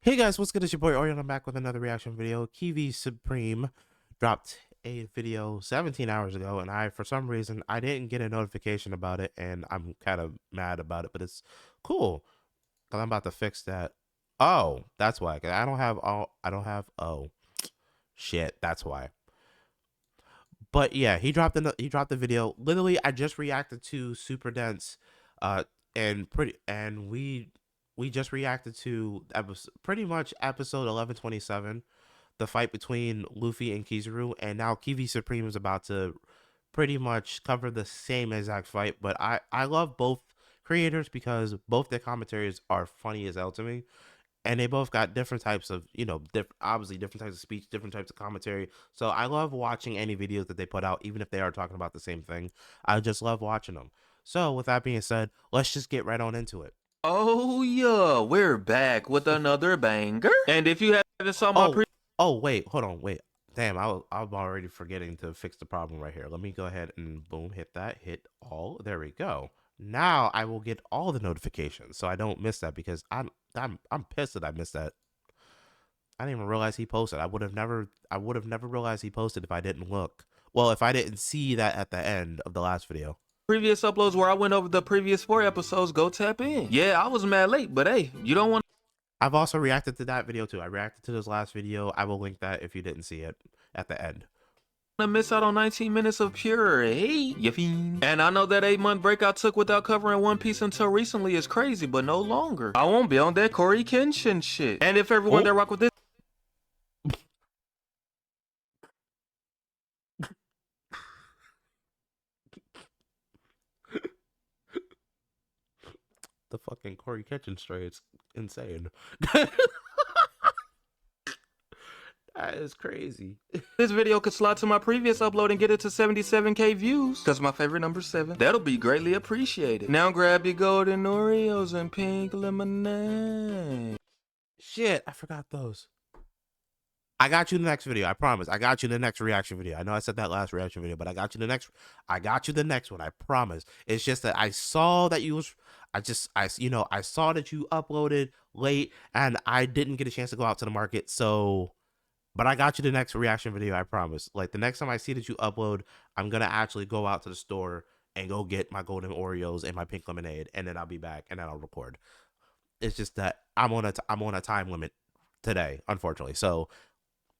Hey guys, what's good? It's your boy Orion. I'm back with another reaction video. Kiwi Supreme dropped a video 17 hours ago, and for some reason, I didn't get a notification about it, and I'm kind of mad about it, but it's cool because I'm about to fix that. Oh, that's why. 'Cause oh, shit, that's why. But yeah, he dropped the video. Literally, I just reacted to Super Dense, uh, and we just reacted to pretty much episode 1127, the fight between Luffy and Kizaru, and now Kiwi Supreme is about to pretty much cover the same exact fight. But I love both creators because both their commentaries are funny as hell to me, and they both got different types of obviously different types of speech, different types of commentary. So I love watching any videos that they put out, even if they are talking about the same thing. I just love watching them. So with that being said, let's just get right on into it. Oh yeah, we're back with another banger. And if you haven't saw my Wait, hold on, wait. Damn, I'm already forgetting to fix the problem right here. Let me go ahead and boom, hit that, hit all. There we go. Now I will get all the notifications, so I don't miss that because I'm pissed that I missed that. I didn't even realize he posted. I would have never realized he posted if I didn't look. Well, if I didn't see that at the end of the last video. previous uploads where I went over the previous 4 episodes, go tap in. Yeah, I was mad late, but hey, you don't want I've also reacted to that video too. I reacted to this last video. I will link that if you didn't see it at the end. to miss out on 19 minutes of pure hate, you fiend. And I know that 8-month break I took without covering One Piece until recently is crazy, but no longer. I won't be on that Corey Kenshin shit. And if everyone that rock with this The fucking Corey Kitchen stray, it's insane. That is crazy. This video could slide to my previous upload and get it to 77k views, cause my favorite number 7. That'll be greatly appreciated. Now grab your golden Oreos and pink lemonade. Shit, I forgot those. I got you in the next video. I promise. I got you in the next reaction video. I know I said that last reaction video, but I got you the next. I got you the next one. I promise. It's just that I saw that you was. I saw that you uploaded late, and I didn't get a chance to go out to the market. So, but I got you the next reaction video. I promise. Like the next time I see that you upload, I'm gonna actually go out to the store and go get my golden Oreos and my pink lemonade, and then I'll be back and then I'll record. It's just that I'm on a time limit today, unfortunately. So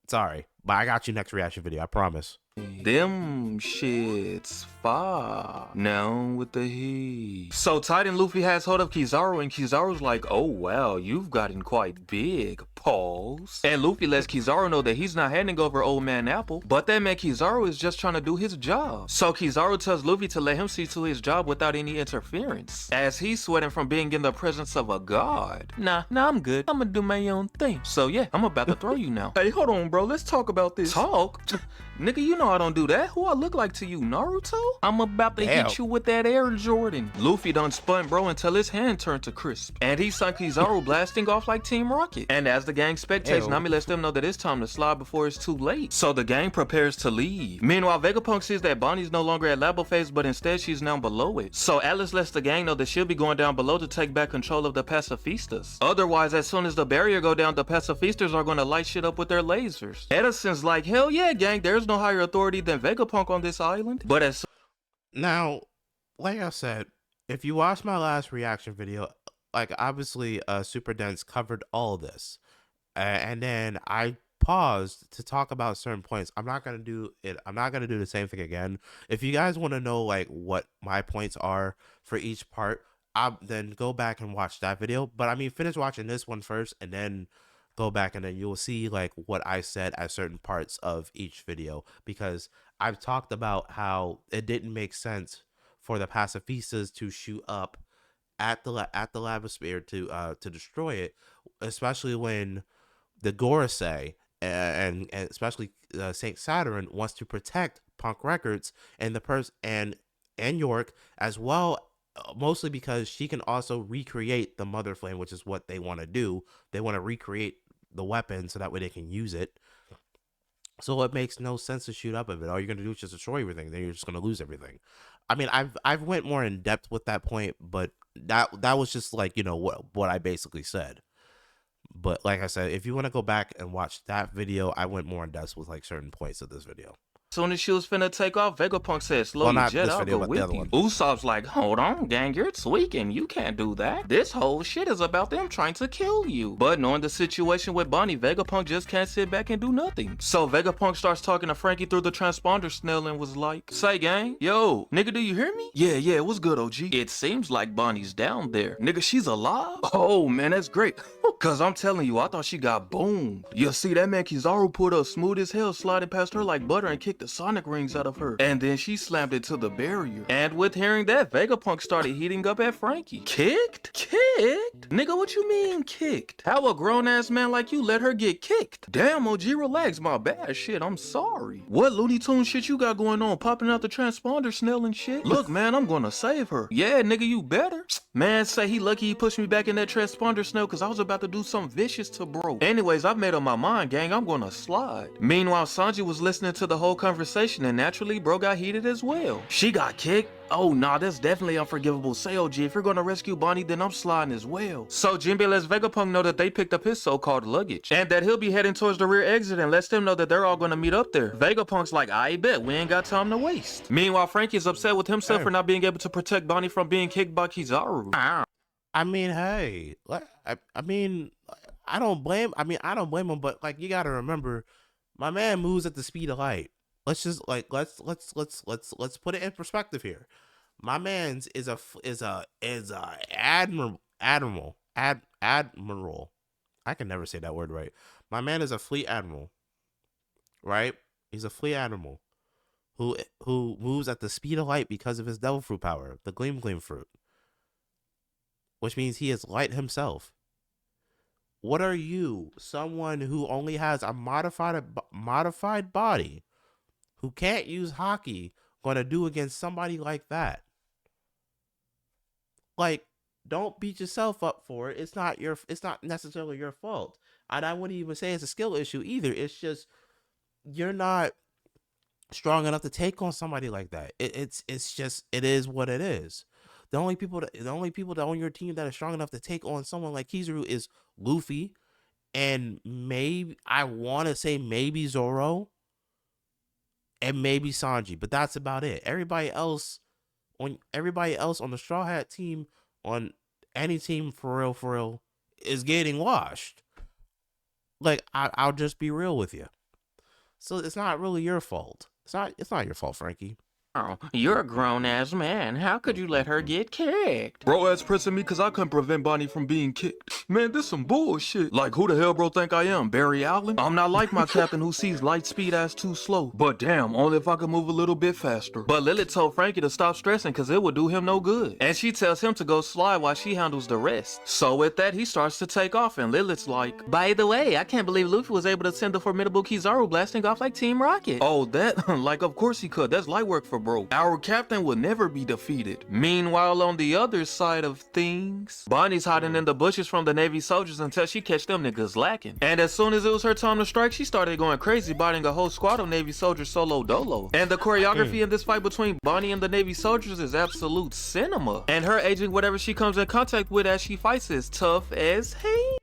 sorry, but I got you next reaction video. I promise. Them shits fire. Now with the heat. So Titan Luffy has hold of Kizaru, and Kizaru's like, oh wow, you've gotten quite big. Pause. And Luffy lets Kizaru know that he's not handing over Old Man Apple, but that man Kizaru is just trying to do his job. So Kizaru tells Luffy to let him see to his job without any interference, as he's sweating from being in the presence of a god. Nah, I'm good. I'm gonna do my own thing. So yeah, I'm about to throw you now. Hey, hold on, bro. Let's talk about this. Talk? Nigga, you know I don't do that. Who I look like to you, Naruto? I'm about to hit you with that Air Jordan. Luffy done spun bro until his hand turned to crisp, and he saw Kizaru blasting off like Team Rocket. And as the gang spectates, Nami lets them know that it's time to slide before it's too late. So the gang prepares to leave. Meanwhile, Vegapunk sees that Bonnie's no longer at Labo phase, but instead she's now below it. So Alice lets the gang know that she'll be going down below to take back control of the pacifistas. Otherwise, as soon as the barrier go down, the pacifistas are going to light shit up with their lasers. Edison's like, hell yeah, gang, there's no higher authority than Vegapunk on this island. But as now, like I said, if you watch my last reaction video, like obviously Super Dense covered all this, and then I paused to talk about certain points. I'm not gonna do the same thing again. If you guys want to know like what my points are for each part, then go back and watch that video. But I mean, finish watching this one first, and then go back, and then you'll see like what I said at certain parts of each video, because I've talked about how it didn't make sense for the pacifistas to shoot up at the lavosphere to destroy it, especially when the Gorosei and especially Saint Saturn wants to protect Punk Records and and York as well, mostly because she can also recreate the Mother Flame, which is what they want to do. They want to recreate the weapon so that way they can use it. So it makes no sense to shoot up of it. All you're gonna do is just destroy everything. Then you're just gonna lose everything. I mean, I've went more in depth with that point, but that was just like what I basically said. But like I said, if you want to go back and watch that video, I went more in depth with like certain points of this video. Soon as she was finna take off, Vegapunk said, slow Well, your not jet, this I'll video, go but the with other you. one. Usopp's like, hold on, gang, you're tweaking. You can't do that. This whole shit is about them trying to kill you. But knowing the situation with Bonnie, Vegapunk just can't sit back and do nothing. So Vegapunk starts talking to Frankie through the transponder snell and was like, say gang, yo, nigga, do you hear me? Yeah, what's good, OG? It seems like Bonnie's down there. Nigga, she's alive? Oh, man, that's great. Cause I'm telling you, I thought she got boomed. You see, that man Kizaru pulled up smooth as hell, sliding past her like butter and kicked the sonic rings out of her. And then she slammed into the barrier. And with hearing that, Vegapunk started heating up at Frankie. Kicked? Kicked? Nigga, what you mean kicked? How a grown-ass man like you let her get kicked? Damn, OG, relax, my bad. Shit, I'm sorry. What Looney Tunes shit you got going on, popping out the transponder snell and shit? Look, man, I'm gonna save her. Yeah, nigga, you better. Man, say he lucky he pushed me back in that transponder snell cause I was about to do something vicious to bro. Anyways, I've made up my mind, gang, I'm gonna slide. Meanwhile, Sanji was listening to the whole conversation and naturally bro got heated as well. She got kicked? Oh nah, that's definitely unforgivable. Say OG, if you're gonna rescue Bonnie, then I'm sliding as well. So Jinbei lets Vegapunk know that they picked up his so-called luggage and that he'll be heading towards the rear exit and lets them know that they're all gonna meet up there. Vegapunk's like, I bet, we ain't got time to waste. Meanwhile, Frankie's upset with himself for not being able to protect Bonnie from being kicked by Kizaru. I mean, hey, I mean, I don't blame him, but like you gotta remember, my man moves at the speed of light. Let's just like let's put it in perspective here. My man's is a admiral. I can never say that word right. My man is a fleet admiral, right? He's a fleet admiral who moves at the speed of light because of his devil fruit power, the gleam fruit, which means he is light himself. What are you, someone who only has a modified body, who can't use hockey, going to do against somebody like that? Like, don't beat yourself up for it. It's not necessarily your fault. And I wouldn't even say it's a skill issue either. It's just you're not strong enough to take on somebody like that. It's just it is what it is. The only people that on your team that are strong enough to take on someone like Kizaru is Luffy, and maybe I want to say maybe Zoro, and maybe Sanji, but that's about it. Everybody else on the Straw Hat team, on any team for real, is getting washed. Like I'll just be real with you. So it's not really your fault. It's not your fault, Frankie. Oh, you're a grown-ass man. How could you let her get kicked? Bro ass pressing me cause I couldn't prevent Bonnie from being kicked. Man, this some bullshit. Like, who the hell bro think I am, Barry Allen? I'm not like my captain who sees light speed as too slow. But damn, only if I could move a little bit faster. But Lilith told Frankie to stop stressing cause it would do him no good. And she tells him to go slide while she handles the rest. So with that, he starts to take off and Lilith's like, by the way, I can't believe Luffy was able to send the formidable Kizaru blasting off like Team Rocket. Oh, that? Like, of course he could. That's light work for bro. Our captain will never be defeated. Meanwhile, on the other side of things, Bonnie's hiding in the bushes from the Navy soldiers until she catch them niggas lacking. And as soon as it was her time to strike, she started going crazy, biting a whole squad of Navy soldiers solo dolo. And the choreography in this fight between Bonnie and the Navy soldiers is absolute cinema. And her aging whatever she comes in contact with as she fights is tough as hell.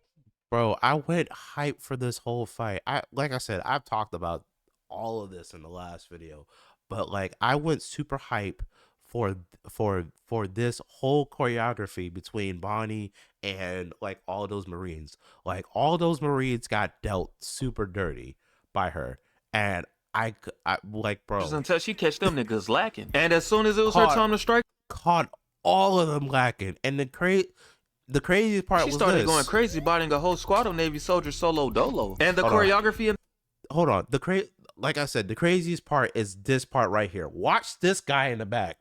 Bro, I went hype for this whole fight. Like I said, I've talked about all of this in the last video, but like I went super hype for this whole choreography between Bonnie and like all those Marines. Like all those Marines got dealt super dirty by her, and I like, bro, until she catch them niggas lacking. And as soon as it was her time to strike, caught all of them lacking. And the craziest part was she started this. Going crazy, biting a whole squad of Navy soldiers solo dolo. And the choreography and hold on, like I said, the craziest part is this part right here. Watch this guy in the back.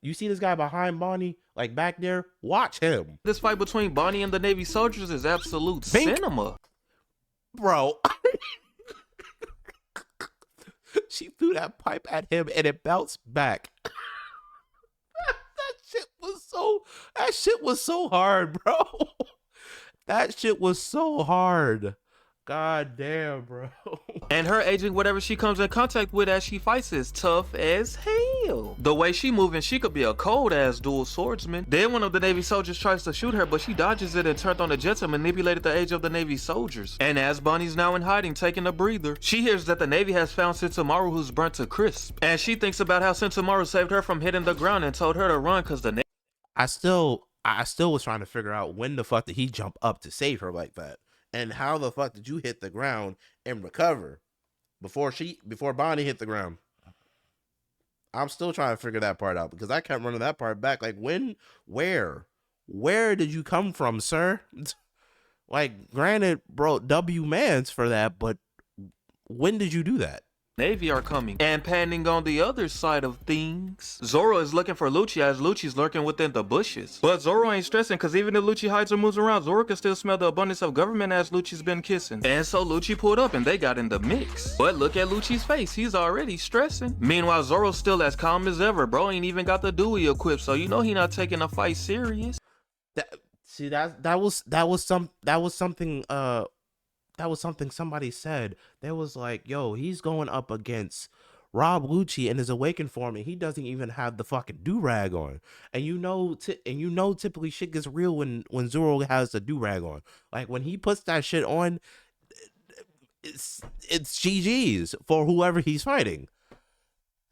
You see this guy behind Bonnie, like back there? Watch him. This fight between Bonnie and the Navy soldiers is absolute cinema. Bro. She threw that pipe at him and it bounced back. That shit was so hard, bro. That shit was so hard. God damn, bro. And her agent, whatever she comes in contact with as she fights, is tough as hell. The way she moving, she could be a cold ass dual swordsman. Then one of the Navy soldiers tries to shoot her, but she dodges it and turned on the jets and manipulated the age of the Navy soldiers. And as Bonnie's now in hiding, taking a breather, she hears that the Navy has found Sentomaru, who's burnt to crisp. And she thinks about how Sentomaru saved her from hitting the ground and told her to run because the Navy. I still was trying to figure out when the fuck did he jump up to save her like that, and how the fuck did you hit the ground and recover before Bonnie hit the ground? I'm still trying to figure that part out because I kept running that part back. Like when, where did you come from, sir? Like, granted, bro, W mans for that, but when did you do that? Navy are coming. And panning on the other side of things, Zoro is looking for Lucci as Lucci's lurking within the bushes. But Zoro ain't stressing because even if Lucci hides or moves around, Zoro can still smell the abundance of government as Lucci's been kissing. And so Lucci pulled up and they got in the mix. But look at Lucci's face, he's already stressing. Meanwhile, Zoro's still as calm as ever. Bro ain't even got the Dewey equipped, so you know he not taking the fight serious. That was something somebody said. They was like, yo, he's going up against Rob Lucci in his awakened form, and he doesn't even have the fucking do-rag on. And you know typically shit gets real when Zoro has the do-rag on. Like when he puts that shit on, it's GG's for whoever he's fighting.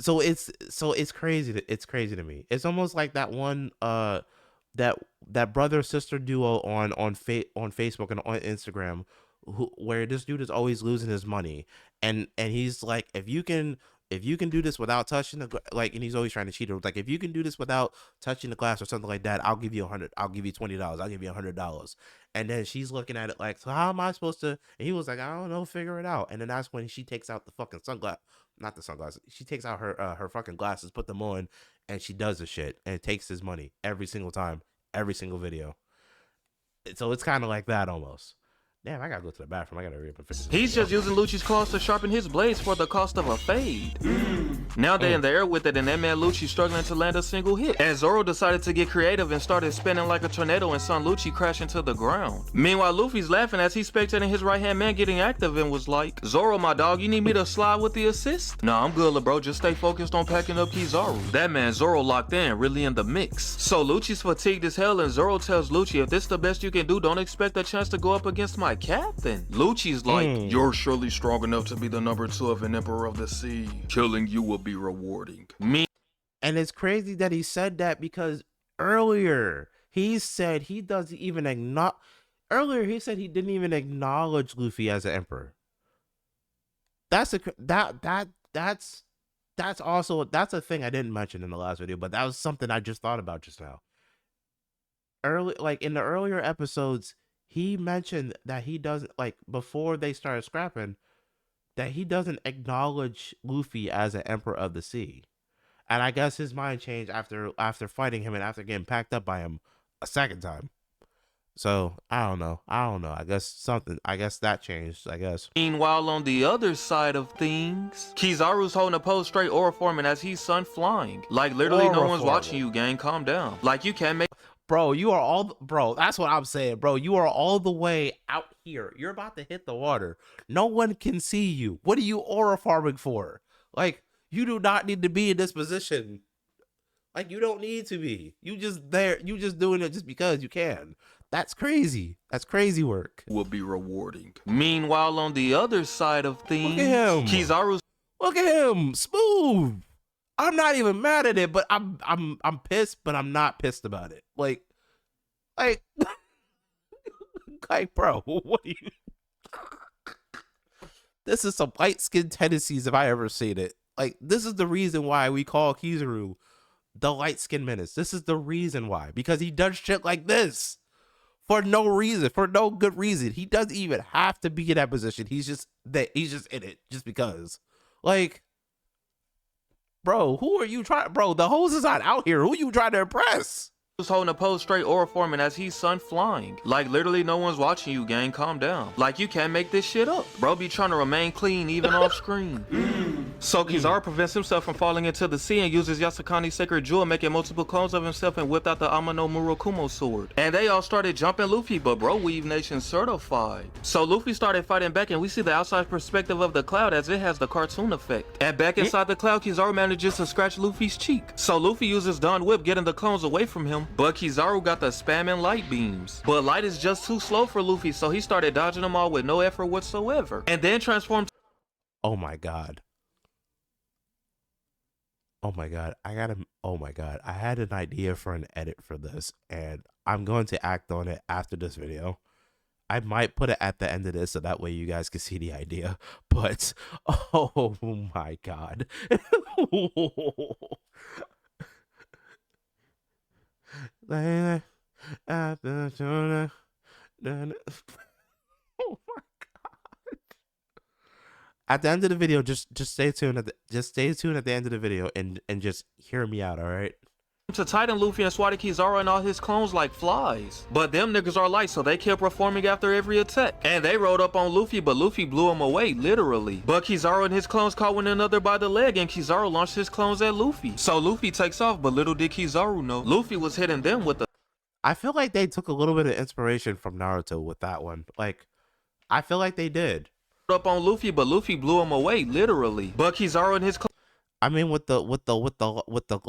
So it's crazy to me. It's almost like that one that brother sister duo on Facebook and on Instagram, where this dude is always losing his money, and he's like, if you can do this without touching the like, and he's always trying to cheat her, like, if you can do this without touching the glass or something like that, I'll give you $100, I'll give you $20, I'll give you $100. And then she's looking at it like, so how am I supposed to? And he was like, I don't know, figure it out. And then that's when she takes out the fucking not the sunglasses, she takes out her fucking glasses, put them on, and she does the shit and takes his money every single time, every single video. So it's kind of like that almost. Damn, I gotta go to the bathroom. I gotta hurry up and finish this. He's just using Lucci's claws to sharpen his blades for the cost of a fade. Now they're in the air with it, and that man Lucci struggling to land a single hit. And Zoro decided to get creative and started spinning like a tornado and sent Lucci crashing to the ground. Meanwhile, Luffy's laughing as he's spectating his right-hand man getting active and was like, Zoro, my dog, you need me to slide with the assist? Nah, I'm good, bro. Just stay focused on packing up Kizaru. That man Zoro locked in, really in the mix. So Lucci's fatigued as hell, and Zoro tells Lucci, if this the best you can do, don't expect a chance to go up against my captain. Lucci's like, you're surely strong enough to be the number 2 of an Emperor of the Sea. Killing you will be rewarding. And it's crazy that he said that because earlier he said he doesn't even acknowledge. Earlier he said he didn't even acknowledge Luffy as an emperor. That's also a thing I didn't mention in the last video, but that was something I just thought about just now. Like in the earlier episodes, he mentioned that he doesn't, like, before they started scrapping, that he doesn't acknowledge Luffy as an Emperor of the Sea. And I guess his mind changed after fighting him and after getting packed up by him a second time. So I don't know. I guess that changed, I guess. Meanwhile, on the other side of things, Kizaru's holding a pose straight aura forming as he's sun flying. Like literally no one's watching you, gang. Calm down. Like you can't make. Bro, that's what I'm saying, bro. You are all the way out here. You're about to hit the water. No one can see you. What are you aura farming for? Like, you do not need to be in this position. Like, you don't need to be. You just doing it just because you can. That's crazy. That's crazy work. Will be rewarding. Meanwhile, on the other side of things, look at him. Kizaru's. Look at him. Smooth. I'm not even mad at it, but I'm pissed, but I'm not pissed about it. Like, bro, what are you? This is some light skin tendencies if I ever seen it. Like, this is the reason why we call Kizaru the light skin menace. This is the reason why, because he does shit like this for no reason, for no good reason. He doesn't even have to be in that position. He's just in it just because. Like, bro, who are you trying? Bro, the hose is not out here. Who are you trying to impress? Holding a pose straight aura forming as he's sun flying. Like literally no one's watching you, gang. Calm down. Like you can't make this shit up. Bro be trying to remain clean even off screen. So Kizaru prevents himself from falling into the sea and uses Yasakani's sacred jewel, making multiple clones of himself, and whipped out the Amano Murokumo sword. And they all started jumping Luffy, but bro, Weave Nation certified. So Luffy started fighting back, and we see the outside perspective of the cloud as it has the cartoon effect. And back inside the cloud, Kizaru manages to scratch Luffy's cheek. So Luffy uses Dawn Whip, getting the clones away from him, but Kizaru got the spamming light beams. But light is just too slow for Luffy, so he started dodging them all with no effort whatsoever. And then transformed. Oh my god. Oh my god. Oh my god. I had an idea for an edit for this, and I'm going to act on it after this video. I might put it at the end of this so that way you guys can see the idea. But oh my god. Oh my god. At the end of the video, just stay tuned stay tuned at the end of the video and just hear me out, all right? To Titan Luffy and swatted Kizaru and all his clones like flies. But them niggas are light, so they kept performing after every attack. And they rode up on Luffy, but Luffy blew him away, literally. But Kizaru and his clones caught one another by the leg, and Kizaru launched his clones at Luffy. So Luffy takes off, but little did Kizaru know, Luffy was hitting them with the... I feel like they took a little bit of inspiration from Naruto with that one. Like, I feel like they did. Up on Luffy, but Luffy blew him away, literally. But Kizaru and his I mean, with the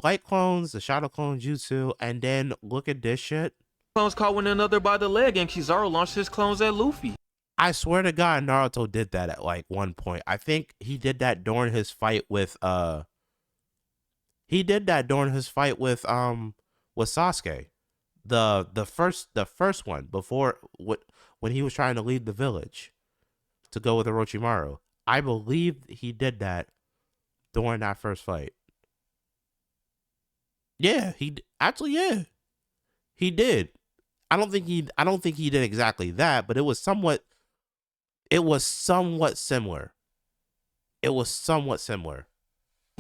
light clones, the shadow clone jutsu, and then look at this shit. Clones caught one another by the leg, and Kizaru launched his clones at Luffy. I swear to God, Naruto did that at like one point. I think he did that during his fight with Sasuke. The first one before when he was trying to leave the village to go with Orochimaru. I believe he did that during that first fight. Yeah, he did. I don't think he did exactly that, but it was somewhat similar.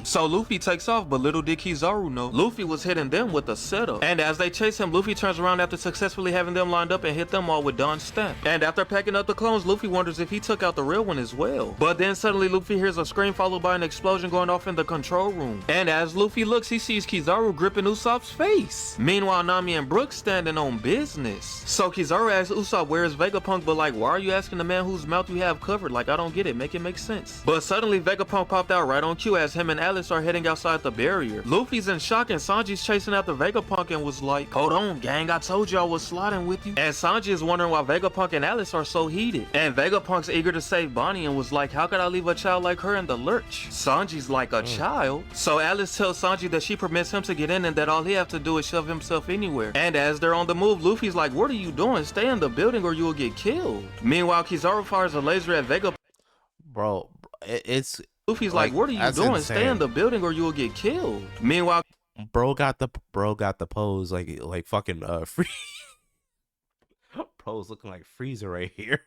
So Luffy takes off, but little did Kizaru know, Luffy was hitting them with a setup. And as they chase him, Luffy turns around after successfully having them lined up and hit them all with Dawn's stamp. And after packing up the clones, Luffy wonders if he took out the real one as well. But then suddenly Luffy hears a scream followed by an explosion going off in the control room. And as Luffy looks, he sees Kizaru gripping Usopp's face. Meanwhile, Nami and Brooks standing on business. So Kizaru asks Usopp, where is Vegapunk? But like, why are you asking the man whose mouth you have covered? Like, I don't get it. Make it make sense. But suddenly Vegapunk popped out right on cue as him and Alice are heading outside the barrier. Luffy's in shock and Sanji's chasing after Vegapunk and was like, hold on gang, I told you I was sliding with you. And Sanji is wondering why Vegapunk and Alice are so heated. And Vegapunk's eager to save Bonnie and was like, how could I leave a child like her in the lurch? Sanji's like, a child? So Alice tells Sanji that she permits him to get in and that all he has to do is shove himself anywhere. And as they're on the move, Luffy's like, what are you doing? Stay in the building or you will get killed. Meanwhile, Kizaru fires a laser at Vegapunk. Bro, it's Luffy's like, what are you doing? Insane. Stay in the building or you will get killed. Meanwhile, bro got the pose like fucking free. Bro's looking like Freezer right here.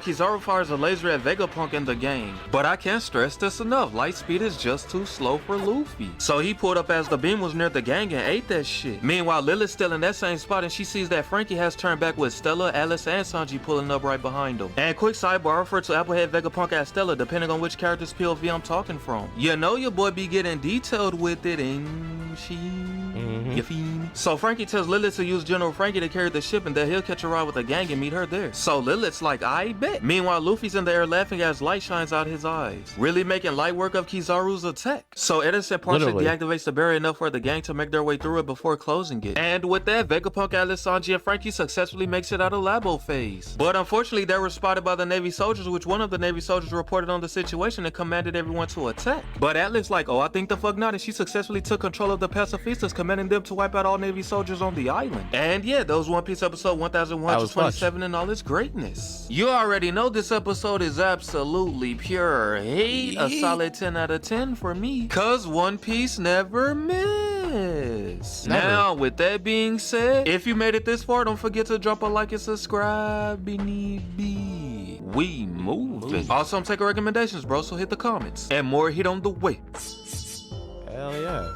Kizaru fires a laser at Vegapunk in the game. But I can't stress this enough, light speed is just too slow for Luffy. So he pulled up as the beam was near the gang and ate that shit. Meanwhile, Lilith's still in that same spot and she sees that Frankie has turned back with Stella, Alice, and Sanji pulling up right behind him. And quick sidebar, refer to Applehead, Vegapunk, as Stella, depending on which character's POV I'm talking from. You know your boy be getting detailed with it, ain't she? You feel me? So Frankie tells Lilith to use General Frankie to carry the ship and that he'll catch a ride with the gang and meet her there. So Lilith's like, I bet. Meanwhile, Luffy's in the air laughing as light shines out his eyes, really making light work of Kizaru's attack. So Edison partially deactivates the barrier enough for the gang to make their way through it before closing it. And with that, Vegapunk, Alice, Sanji, and Frankie successfully makes it out of Labo phase. But unfortunately, they were spotted by the Navy soldiers, which one of the Navy soldiers reported on the situation and commanded everyone to attack. But Atlas like, oh, I think the fuck not, and she successfully took control of the pacifistas, commanding them to wipe out all Navy soldiers on the island. And yeah, that was One Piece episode 1127 in all its greatness. You already know this episode is absolutely pure hate. A solid 10 out of 10 for me, cause One Piece never miss. Now, with that being said, if you made it this far, don't forget to drop a like and subscribe. We moving. Also, I'm taking recommendations, bro, so hit the comments. And more hit on the way. Hell yeah.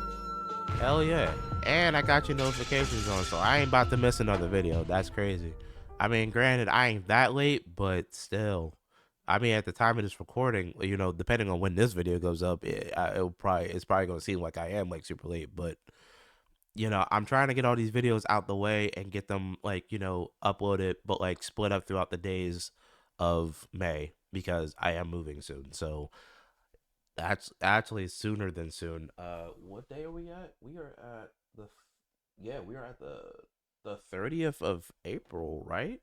Hell yeah. And I got your notifications on, so I ain't about to miss another video. That's crazy. I mean, granted, I ain't that late, but still, I mean, at the time of this recording, you know, depending on when this video goes up, it's probably gonna seem like I am like super late. But you know, I'm trying to get all these videos out the way and get them like, you know, uploaded, but like split up throughout the days of May because I am moving soon. So that's actually sooner than soon. What day are we at? We are at yeah, we are at the 30th of April, right?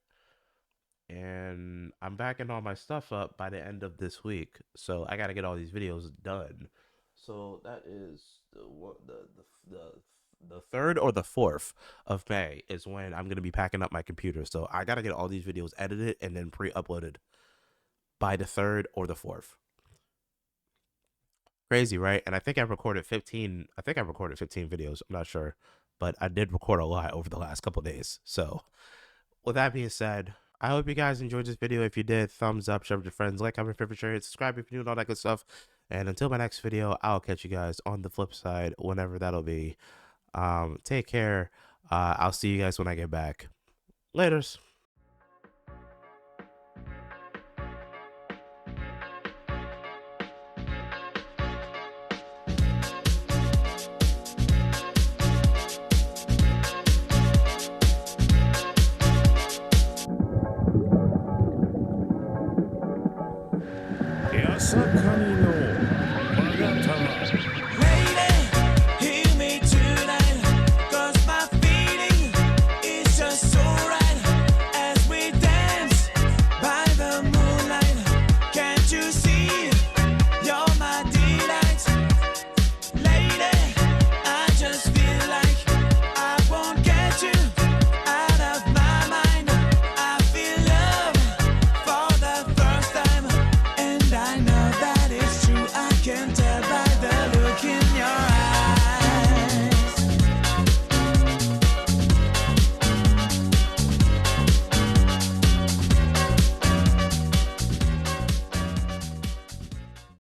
And I'm backing all my stuff up by the end of this week, so I got to get all these videos done. So that is the third or the fourth of May is when I'm gonna be packing up my computer. So I got to get all these videos edited and then pre-uploaded by the third or the fourth. Crazy, right? And I think I recorded 15. I think I recorded 15 videos. I'm not sure, but I did record a lot over the last couple days. So with that being said, I hope you guys enjoyed this video. If you did, thumbs up, share with your friends, like, comment, favorite, share, subscribe if you're new and all that good stuff. And until my next video, I'll catch you guys on the flip side, whenever that'll be. Take care. I'll see you guys when I get back. Laters.八坂にの